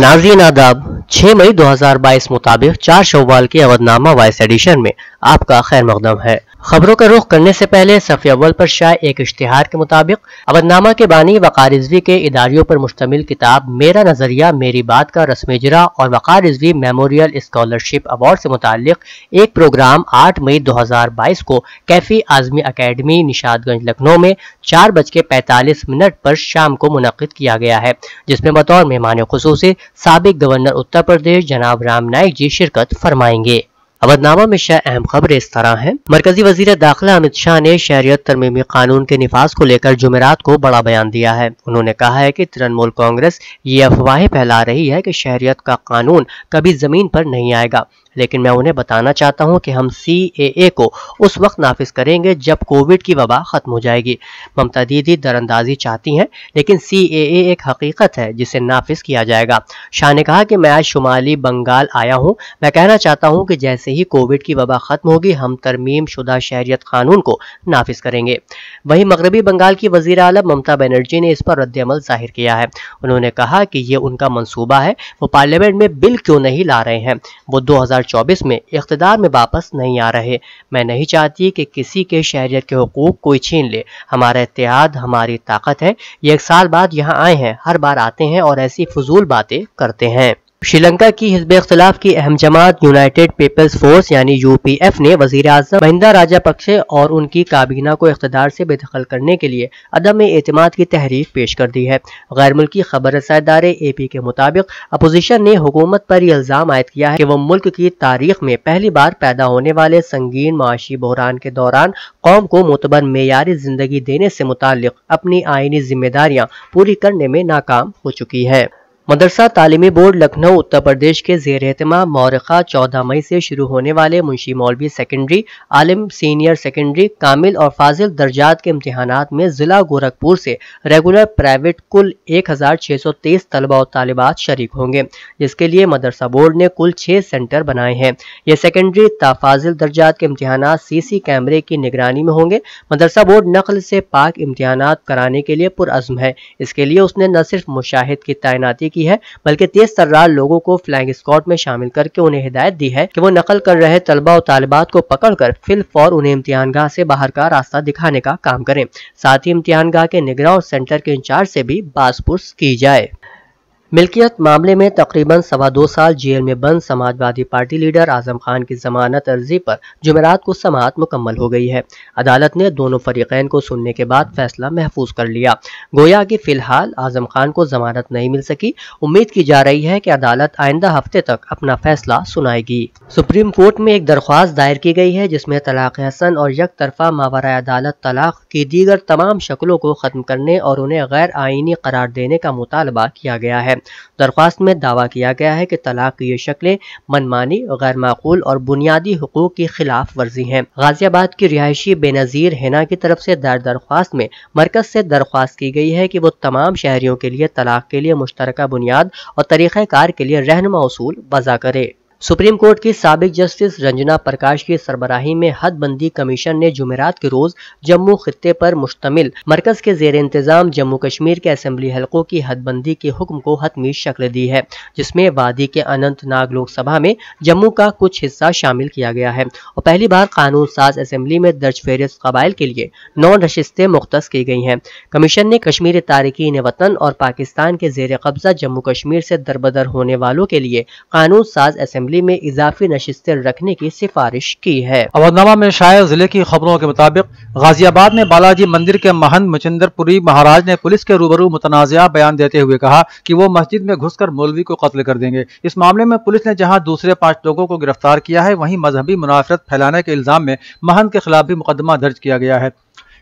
नाज़रीन आदाब, 6 मई 2022 मुताबिक 4 शव्वाल के अवधनामा वॉइस एडिशन में आपका खैर मकदम है। खबरों का रुख करने से पहले सफ़े अव्वल पर शाये एक इश्तिहार के मुताबिक अवधनामा के बानी वक़ार रिजवी के इदारियों पर मुश्तमिल किताब मेरा नज़रिया मेरी बात का रस्म इजरा और वक़ार रिजवी मेमोरियल स्कॉलरशिप अवार्ड से मुताल्लिक एक प्रोग्राम 8 मई 2022 को कैफी आज़मी अकेडमी निशादगंज लखनऊ में 4:45 पर शाम को मुनक्किद किया गया है, जिसमें बतौर मेहमान खुसूसी साबिक गवर्नर उत्तर प्रदेश जनाब राम नाईक जी शिरकत फरमाएंगे। अवधनामा में शायद अहम खबरें इस तरह हैं। मरकजी वजीर दाखिला अमित शाह ने शहरियत तरमीमी कानून के निफाज को लेकर जुमेरात को बड़ा बयान दिया है। उन्होंने कहा है कि तृणमूल कांग्रेस ये अफवाहें फैला रही है कि शहरियत का कानून कभी जमीन पर नहीं आएगा, लेकिन मैं उन्हें बताना चाहता हूं कि हम CAA को उस वक्त नाफिज करेंगे जब कोविड की वबा खत्म हो जाएगी। ममता दीदी दरअंदाजी चाहती हैं, लेकिन CAA एक हकीकत है जिसे नाफिज किया जाएगा। शाह ने कहा कि मैं आज शुमाली बंगाल आया हूं, मैं कहना चाहता हूं कि जैसे ही कोविड की वबा खत्म होगी हम तरमीम शुदा शहरियत कानून को नाफिज करेंगे। वहीं मगरबी बंगाल की वजीर आलम ममता बनर्जी ने इस पर रद्द-ए-अमल जाहिर किया है। उन्होंने कहा कि ये उनका मंसूबा है, वो पार्लियामेंट में बिल क्यों नहीं ला रहे हैं, वो 2024 में इख्तिदार में वापस नहीं आ रहे। मैं नहीं चाहती कि किसी के शहरियत के हुकूक कोई छीन ले। हमारा इत्तेहाद हमारी ताकत है। ये 1 साल बाद यहाँ आए हैं, हर बार आते हैं और ऐसी फजूल बातें करते हैं। श्रीलंका की हिज़्ब इख्तिलाफ की अहम जमात यूनाइटेड पीपल्स फोर्स यानी UPF ने वज़ीर आज़म महिंदा राजापक्षे और उनकी काबीना को इख्तिदार से बेदखल करने के लिए अदम एतमाद की तहरीर पेश कर दी है। गैर मुल्की खबर रसाई इदारे AP के मुताबिक अपोजिशन ने हुकूमत पर यह इल्ज़ाम आयद किया है कि वह मुल्क की तारीख में पहली बार पैदा होने वाले संगीन माशी बहरान के दौरान कौम को मुतबर मेयारी जिंदगी देने से मुताल्लिक अपनी आईनी जिम्मेदारियां पूरी करने में नाकाम हो चुकी है। मदरसा तालीमी बोर्ड लखनऊ उत्तर प्रदेश के ज़ेर एहतमाम मौरखा 14 मई से शुरू होने वाले मुंशी मौलवी सेकेंडरी, आलिम सीनियर सेकेंडरी, कामिल और फाजिल दर्जात के इम्तिहानात में जिला गोरखपुर से रेगुलर प्राइवेट कुल 1623 तलबा और तालिबात शरीक होंगे, जिसके लिए मदरसा बोर्ड ने कुल 6 सेंटर बनाए हैं। ये सेकेंडरी ताफाजिल दर्जात के इम्तिहानात CC कैमरे की निगरानी में होंगे। मदरसा बोर्ड नकल से पाक इम्तिहानात कराने के लिए पुरअज़्म है। इसके लिए उसने न सिर्फ मुशाहिद की तैनाती की है, बल्कि तेज तर्रार लोगों को फ्लाइंग स्क्वाड में शामिल करके उन्हें हिदायत दी है कि वो नकल कर रहे तलबा और तालिबात को पकड़कर फिल फौर उन्हें इम्तिहानगाह से बाहर का रास्ता दिखाने का काम करें। साथ ही इम्तिहानगाह के निगरान और सेंटर के इंचार्ज से भी बासपुर्स की जाए। मिल्कियत मामले में तकरीबन 2.25 साल जेल में बंद समाजवादी पार्टी लीडर आजम खान की जमानत अर्जी पर जुमेरात को समाअत मुकम्मल हो गई है। अदालत ने दोनों फरीकैन को सुनने के बाद फैसला महफूज कर लिया। गोया कि फिलहाल आजम खान को जमानत नहीं मिल सकी। उम्मीद की जा रही है कि अदालत आइंदा हफ्ते तक अपना फैसला सुनाएगी। सुप्रीम कोर्ट में एक दरख्वास्त दायर की गई है जिसमें तलाक हसन और यक तरफा मावराए अदालत तलाक की दीगर तमाम शक्लों को खत्म करने और उन्हें गैर आईनी करार देने का मुतालबा किया गया है। दरख्वास्त में दावा किया गया है कि तलाक की ये शक्लें मनमानी, गैर माकूल और बुनियादी हुकूक की खिलाफ वर्जी हैं। गाजियाबाद की रिहायशी बेनजीर हिना की तरफ से दायर दरख्वास्त में मरकज से दरख्वास्त की गई है कि वो तमाम शहरियों के लिए तलाक के लिए मुश्तरका बुनियाद और तरीक़ाकार के लिए रहनुमा उसूल वज़ा करे। सुप्रीम कोर्ट की साबिक जस्टिस रंजना प्रकाश की सरबराही में हदबंदी कमीशन ने जुमेरात के रोज जम्मू खित्ते पर मुश्तमिल मरकज के जेर इंतजाम जम्मू कश्मीर के असेंबली हलकों की हदबंदी के हुक्म को हतमी शक्ल दी है, जिसमें वादी के अनंतनाग लोकसभा में जम्मू का कुछ हिस्सा शामिल किया गया है और पहली बार कानून साज असेंबली में दर्ज फेहरिस्त कबाइल के लिए 9 नशिस्तें मुख्तस की गई हैं। कमीशन ने कश्मीरी तारिकीन वतन और पाकिस्तान के जेर कब्जा जम्मू कश्मीर से दरबदर होने वालों के लिए कानून साज असेंबली में इजाफी नशिस्तें रखने की सिफारिश की है। अवधनामा में शाये जिले की खबरों के मुताबिक गाजियाबाद में बालाजी मंदिर के महंत मचिंदरपुरी महाराज ने पुलिस के रूबरू मुतनाज़िया बयान देते हुए कहा कि वो मस्जिद में घुसकर मौलवी को कत्ल कर देंगे। इस मामले में पुलिस ने जहां दूसरे 5 लोगों को गिरफ्तार किया है, वहीं मजहबी मुनाफरत फैलाने के इल्जाम में महंत के खिलाफ भी मुकदमा दर्ज किया गया है।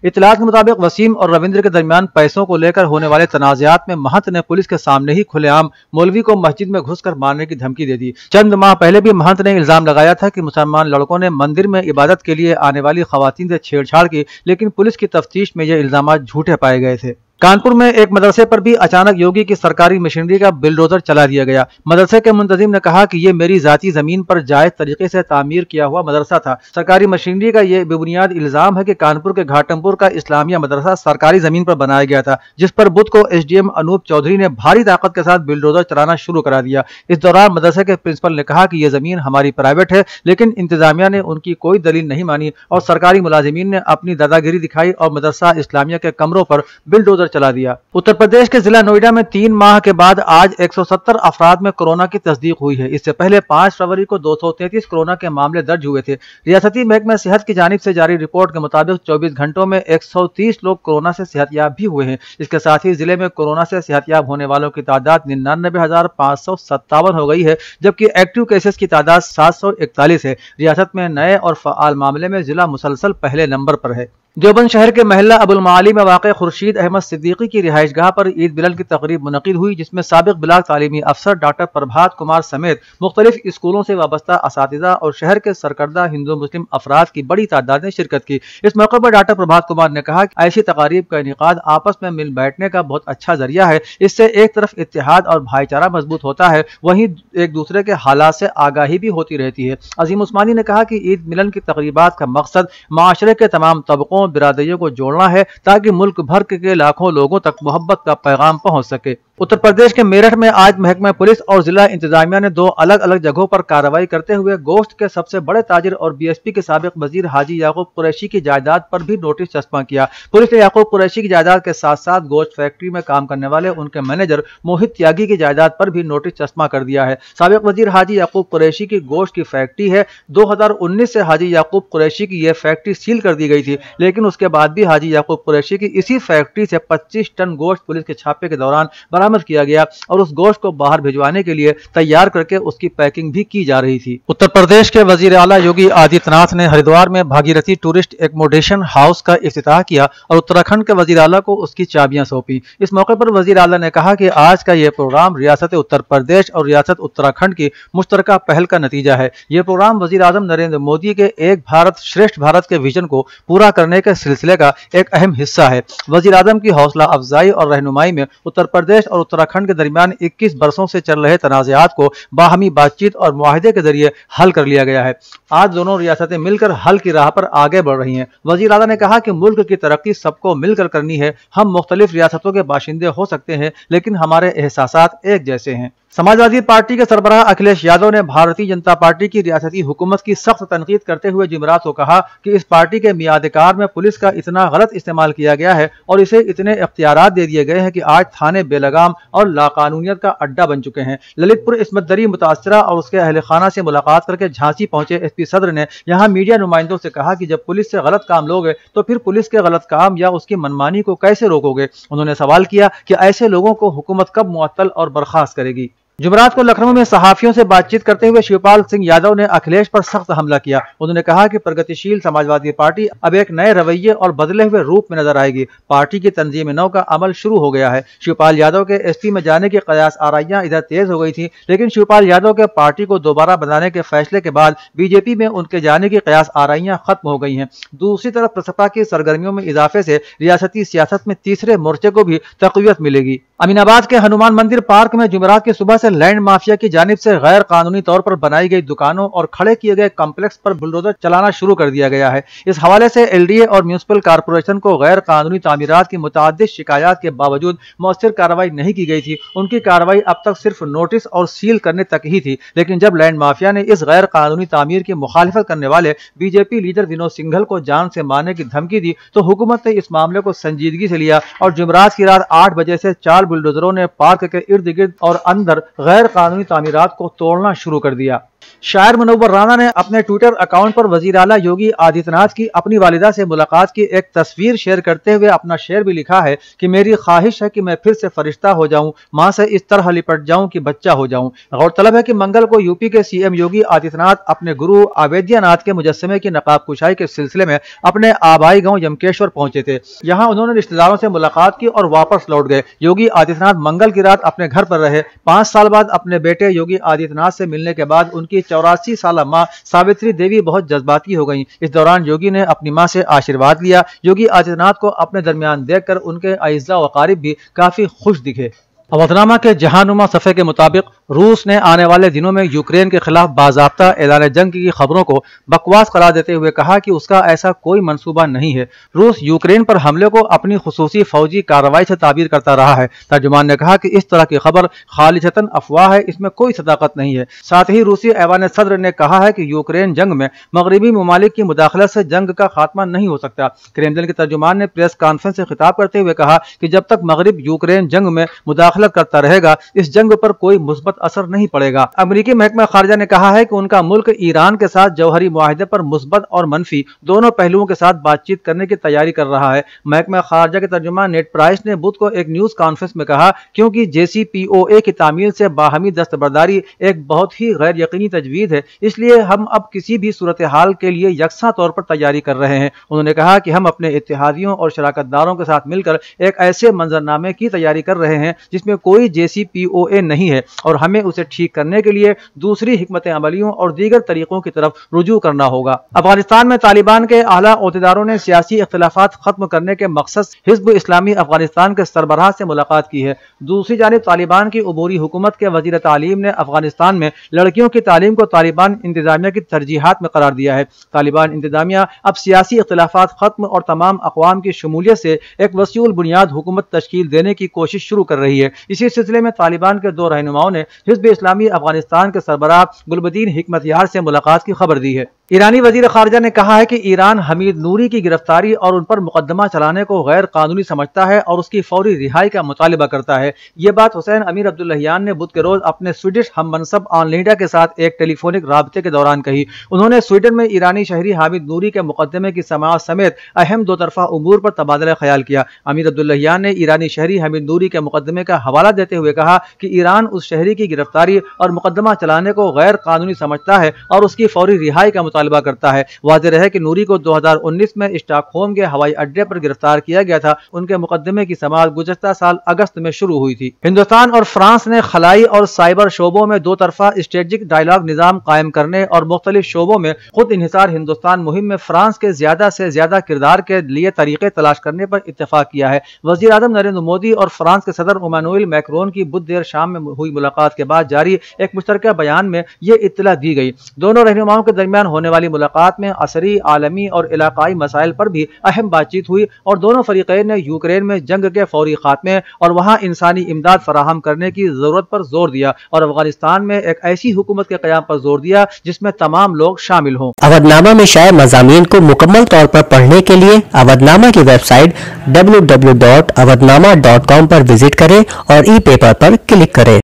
इत्तलात के मुताबिक वसीम और रविंद्र के दरमियान पैसों को लेकर होने वाले तनाज़ात में महंत ने पुलिस के सामने ही खुलेआम मौलवी को मस्जिद में घुसकर मारने की धमकी दे दी। चंद माह पहले भी महंत ने इल्जाम लगाया था कि मुसलमान लड़कों ने मंदिर में इबादत के लिए आने वाली खवातीन से छेड़छाड़ की, लेकिन पुलिस की तफ्तीश में ये इल्जाम झूठे पाए गए थे। कानपुर में एक मदरसे पर भी अचानक योगी की सरकारी मशीनरी का बिलडोजर चला दिया गया। मदरसे के मुंतजिम ने कहा कि ये मेरी जाती जमीन पर जायज तरीके से तामीर किया हुआ मदरसा था। सरकारी मशीनरी का ये बेबुनियाद इल्जाम है कि कानपुर के घाटमपुर का इस्लामिया मदरसा सरकारी जमीन पर बनाया गया था, जिस पर बुध को एसडीएम अनूप चौधरी ने भारी ताकत के साथ बिलडोजर चलाना शुरू करा दिया। इस दौरान मदरसे के प्रिंसिपल ने कहा कि यह जमीन हमारी प्राइवेट है, लेकिन इंतजामिया ने उनकी कोई दलील नहीं मानी और सरकारी मुलाजिमीन ने अपनी दादागिरी दिखाई और मदरसा इस्लामिया के कमरों पर बिलडोजर चला दिया। उत्तर प्रदेश के जिला नोएडा में 3 माह के बाद आज 170 अफराद में कोरोना की तस्दीक हुई है। इससे पहले 5 फरवरी को 233 कोरोना के मामले दर्ज हुए थे। रियासती महकमा सेहत की जानिब से जारी रिपोर्ट के मुताबिक 24 घंटों में 130 लोग कोरोना से सेहतयाब भी हुए हैं। इसके साथ ही जिले में कोरोना से सेहतयाब होने वालों की तादाद 99,557 हो गई है, जबकि एक्टिव केसेस की तादाद 741 है। रियासत में नए और फ़आल मामले में जिला मुसलसल पहले नंबर पर है। देवबंद शहर के महल्ला अबुल माली में वाक़ खुर्शीद अहमद सिद्दीकी की रिहाइशगाह पर ईद मिलन की तकरीब मुनक़िद हुई, जिसमें साबिक़ ब्लाक तालीमी अफसर डॉक्टर प्रभात कुमार समेत मुख्तलिफ स्कूलों से वाबस्ता असातिज़ा और शहर के सरकर्दा हिंदू मुस्लिम अफराद की बड़ी तादाद ने शिरकत की। इस मौके पर डॉक्टर प्रभात कुमार ने कहा कि ऐसी तकारीब का इनेकाद आपस में मिल बैठने का बहुत अच्छा जरिया है। इससे एक तरफ इत्तेहाद और भाईचारा मजबूत होता है, वहीं एक दूसरे के हालात से आगाही भी होती रहती है। अजीम उस्मानी ने कहा कि ईद मिलन की तकरीबात का मकसद माशरे के तमाम तबकों बिरादरियों को जोड़ना है, ताकि मुल्क भर के लाखों लोगों तक मोहब्बत का पैगाम पहुंच सके। उत्तर प्रदेश के मेरठ में आज महकमा पुलिस और जिला इंतजामिया ने 2 अलग अलग जगहों पर कार्रवाई करते हुए गोश्त के सबसे बड़े ताजिर और बीएसपी के साबिक वजीर हाजी याकूब कुरैशी की जायदाद पर भी नोटिस चस्पा किया। पुलिस ने याकूब कुरैशी की जायदाद के साथ साथ गोश्त फैक्ट्री में काम करने वाले उनके मैनेजर मोहित त्यागी की जायदाद पर भी नोटिस चस्पा कर दिया है। साबिक वजीर हाजी याकूब कुरैशी की गोश्त की फैक्ट्री है। 2019 से हाजी याकूब कुरैशी की यह फैक्ट्री सील कर दी गई थी, लेकिन उसके बाद भी हाजी याकूब कुरैशी की इसी फैक्ट्री से 25 टन गोश्त पुलिस के छापे के दौरान बरामद किया गया और उस गोश्त को बाहर भिजवाने के लिए तैयार करके उसकी पैकिंग भी की जा रही थी। उत्तर प्रदेश के वजीर आला योगी आदित्यनाथ ने हरिद्वार में भागीरथी टूरिस्ट एकोमोडेशन हाउस का इफ्तिताह किया और उत्तराखंड के वजीर आला को उसकी चाबियां सौंपी। इस मौके पर वजीर आला ने कहा कि आज का यह प्रोग्राम रियासत उत्तर प्रदेश और रियासत उत्तराखंड की मुश्तरका पहल का नतीजा है। यह प्रोग्राम वजीर आजम नरेंद्र मोदी के एक भारत श्रेष्ठ भारत के विजन को पूरा करने के सिलसिले का एक अहम हिस्सा है। वजीर आजम की हौसला अफजाई और रहनुमाई में उत्तर प्रदेश और उत्तराखंड के दरमियान 21 बरसों से चल रहे तनाज़ात को बाहमी बातचीत और मुआहदे के जरिए हल कर लिया गया है। आज दोनों रियासतें मिलकर हल की राह पर आगे बढ़ रही हैं। वजीर आला ने कहा कि मुल्क की तरक्की सबको मिलकर करनी है। हम मुख्तलिफ रियासतों के बाशिंदे हो सकते हैं, लेकिन हमारे एहसासात एक जैसे हैं। समाजवादी पार्टी के सरबराह अखिलेश यादव ने भारतीय जनता पार्टी की रियासती हुकूमत की सख्त तनकीद करते हुए जुमेरात को कहा कि इस पार्टी के मियाद-ए-कार में पुलिस का इतना गलत इस्तेमाल किया गया है और इसे इतने इख्तियारात दे दिए गए हैं कि आज थाने बेलगाम और लाकानूनियत का अड्डा बन चुके हैं। ललितपुर इस्मत दरी मुतासरा और उसके अहल खाना से मुलाकात करके झांसी पहुंचे एसपी सदर ने यहाँ मीडिया नुमाइंदों से कहा कि जब पुलिस से गलत काम लोगे तो फिर पुलिस के गलत काम या उसकी मनमानी को कैसे रोकोगे। उन्होंने सवाल किया कि ऐसे लोगों को हुकूमत कब मुअत्तल और बर्खास्त करेगी। जुमेरात को लखनऊ में सहाफियों से बातचीत करते हुए शिवपाल सिंह यादव ने अखिलेश पर सख्त हमला किया। उन्होंने कहा कि प्रगतिशील समाजवादी पार्टी अब एक नए रवैये और बदले हुए रूप में नजर आएगी। पार्टी की तंजीम नौ का अमल शुरू हो गया है। शिवपाल यादव के एसपी में जाने की कयास आराइयां इधर तेज हो गई थी, लेकिन शिवपाल यादव के पार्टी को दोबारा बनाने के फैसले के बाद बीजेपी में उनके जाने की कयास आराइयां खत्म हो गई हैं। दूसरी तरफ प्रसपा की सरगर्मियों में इजाफे से रियासती सियासत में तीसरे मोर्चे को भी तक़वियत मिलेगी। अमीनाबाद के हनुमान मंदिर पार्क में जुमेरात की सुबह से लैंड माफिया की जानिब से गैर कानूनी तौर पर बनाई गई दुकानों और खड़े किए गए कॉम्प्लेक्स पर बुलडोजर चलाना शुरू कर दिया गया है। इस हवाले से एलडीए और म्यूनिसिपल कारपोरेशन को गैर कानूनी तामीरात की मुतअद्दिद शिकायत के बावजूद मौसर कार्रवाई नहीं की गई थी। उनकी कार्रवाई अब तक सिर्फ नोटिस और सील करने तक ही थी, लेकिन जब लैंड माफिया ने इस गैर कानूनी तामीर की मुखालिफत करने वाले बीजेपी लीडर विनोद सिंघल को जान से मारने की धमकी दी तो हुकूमत ने इस मामले को संजीदगी से लिया और जुमेरात की रात 8 बजे से 4 बुलडोजरों ने पार्क के इर्द गिर्द और अंदर गैर कानूनी तामीरात को तोड़ना शुरू कर दिया। शायर मुनव्वर राना ने अपने ट्विटर अकाउंट पर वजीर आला योगी आदित्यनाथ की अपनी वालिदा से मुलाकात की एक तस्वीर शेयर करते हुए अपना शेर भी लिखा है कि मेरी ख्वाहिश है कि मैं फिर से फरिश्ता हो जाऊं, मां से इस तरह लिपट जाऊं कि बच्चा हो जाऊं। गौरतलब है कि मंगल को यूपी के सीएम योगी आदित्यनाथ अपने गुरु आवेद्यनाथ के मुजस्समे की नकाब कुशाई के सिलसिले में अपने आबाई गांव यमकेश्वर पहुंचे थे। यहां उन्होंने रिश्तेदारों से मुलाकात की और वापस लौट गए। योगी आदित्यनाथ मंगल की रात अपने घर पर रहे। 5 साल बाद अपने बेटे योगी आदित्यनाथ से मिलने के बाद उनकी उनकी 84 साल मां सावित्री देवी बहुत जज्बाती हो गईं। इस दौरान योगी ने अपनी मां से आशीर्वाद लिया। योगी आदित्यनाथ को अपने दरमियान देखकर उनके अइज़्ज़ा व अक़ारिब भी काफी खुश दिखे। अवधनामा के जहानुमा सफ़े के मुताबिक रूस ने आने वाले दिनों में यूक्रेन के खिलाफ बाज़ाब्ता ऐलान जंग की खबरों को बकवास करार देते हुए कहा कि उसका ऐसा कोई मंसूबा नहीं है। रूस यूक्रेन पर हमले को अपनी खुसूसी फौजी कार्रवाई से ताबीर करता रहा है। तर्जुमान ने कहा कि इस तरह की खबर खालिशतन अफवाह है, इसमें कोई सदाकत नहीं है। साथ ही रूसी ऐवान सदर ने कहा है कि यूक्रेन जंग में मगरबी ममालिक की मुदाखलत से जंग का खात्मा नहीं हो सकता। क्रेमलिन के तर्जुमान ने प्रेस कॉन्फ्रेंस से खिताब करते हुए कहा कि जब तक मगरब यूक्रेन जंग में मुदाखलत करता रहेगा, इस जंग पर कोई मुस्बत असर नहीं पड़ेगा। अमेरिकी महकमा खारजा ने कहा है कि उनका मुल्क ईरान के साथ जौहरी मुआहदे पर मुस्बत और मनफी दोनों पहलुओं के साथ बातचीत करने की तैयारी कर रहा है। महकमा खारजा के तर्जुमान नेड प्राइस ने बुध को एक न्यूज कॉन्फ्रेंस में कहा, क्योंकि JCPOA की तामील से बाहमी दस्तबरदारी एक बहुत ही गैर यकीनी तजवीज़ है, इसलिए हम अब किसी भी सूरत हाल के लिए यकसा तौर पर तैयारी कर रहे हैं। उन्होंने कहा कि हम अपने इत्तेहादियों और शराकतदारों के साथ मिलकर एक ऐसे मंजरनामे की तैयारी कर रहे हैं जिसमें कोई JCPOA नहीं है और हमें उसे ठीक करने के लिए दूसरी हिकमत अमलियों और दीगर तरीकों की तरफ रुजू करना होगा। अफगानिस्तान में तालिबान के आला ओहदेदारों ने सियासी इख्तिलाफात खत्म करने के मकसद हिज़्ब इस्लामी अफगानिस्तान के सरबराह से मुलाकात की है। दूसरी जानिब तालिबान की उबूरी हुकूमत के वजीर तालीम ने अफगानिस्तान में लड़कियों की तालीम को तालिबान इंतजामिया की तरजीहात में करार दिया है। तालिबान इंतजामिया अब सियासी इख्तिलाफात खत्म और तमाम अक़वाम की शमूलियत से एक वसीउल बुनियाद हुकूमत तश्कील देने की कोशिश शुरू कर रही है। इसी सिलसिले में तालिबान के दो रहनुमाओं ने हिज़्ब इस्लामी अफगानिस्तान के सरबराह गुलबदीन हिकमतयार से मुलाकात की खबर दी है। ईरानी वजीर खारजा ने कहा है कि ईरान हमीद नूरी की गिरफ्तारी और उन पर मुकदमा चलाने को गैर कानूनी समझता है और उसकी फौरी रिहाई का मुतालिबा करता है। ये बात हुसैन अमीर अब्दुल्लाहियान ने बुध के रोज अपने स्वीडिश हम मनसब ऑनलाइडा के साथ एक टेलीफोनिक राबते के दौरान कही। उन्होंने स्वीडन में ईरानी शहरी हामिद नूरी के मुकदमे की समाअत समेत अहम दो तरफा उमूर पर तबादला ख्याल किया। अमीर अब्दुल्लाहियान ने ईरानी शहरी हामिद नूरी के मुकदमे का हवाला देते हुए कहा कि ईरान उस शहरी की गिरफ्तारी और मुकदमा चलाने को गैर कानूनी समझता है और उसकी फौरी रिहाई का मुतालबा करता है। वाज़ेह है कि नूरी को 2019 में स्टॉकहोम के हवाई अड्डे पर गिरफ्तार किया गया था। उनके मुकदमे की समाअत गुज़श्ता साल अगस्त में शुरू हुई थी। हिंदुस्तान और फ्रांस ने खलाई और साइबर शोबों में दो तरफा स्ट्रेटेजिक डायलॉग निज़ाम कायम करने और मुख्तलिफ शोबों में खुद इन्हिसार हिंदुस्तान मुहिम में फ्रांस के ज्यादा से ज्यादा किरदार के लिए तरीके तलाश करने पर इत्तेफाक किया है। वज़ीर आज़म नरेंद्र मोदी और फ्रांस के सदर इमानुएल मैक्रोन की बुध देर शाम में हुई मुलाकात के बाद जारी एक मुश्तरका बयान में ये इत्तला दी गई। दोनों रहनुमाओं के दरमियान होने वाली मुलाकात में असरी, आलमी और इलाकाई मसाइल पर भी अहम बातचीत हुई और दोनों फरीक़ैन ने यूक्रेन में जंग के फौरी खात्मे और वहाँ इंसानी इमदाद फराहम करने की जरूरत पर जोर दिया और अफगानिस्तान में एक ऐसी हुकूमत के क़याम पर जोर दिया जिसमें तमाम लोग शामिल हों। अवधनामा में शाये मज़ामीन को मुकम्मल तौर पर पढ़ने के लिए अवधनामा की वेबसाइट www.awadhnama.com पर विजिट करें और ई पेपर पर क्लिक करें।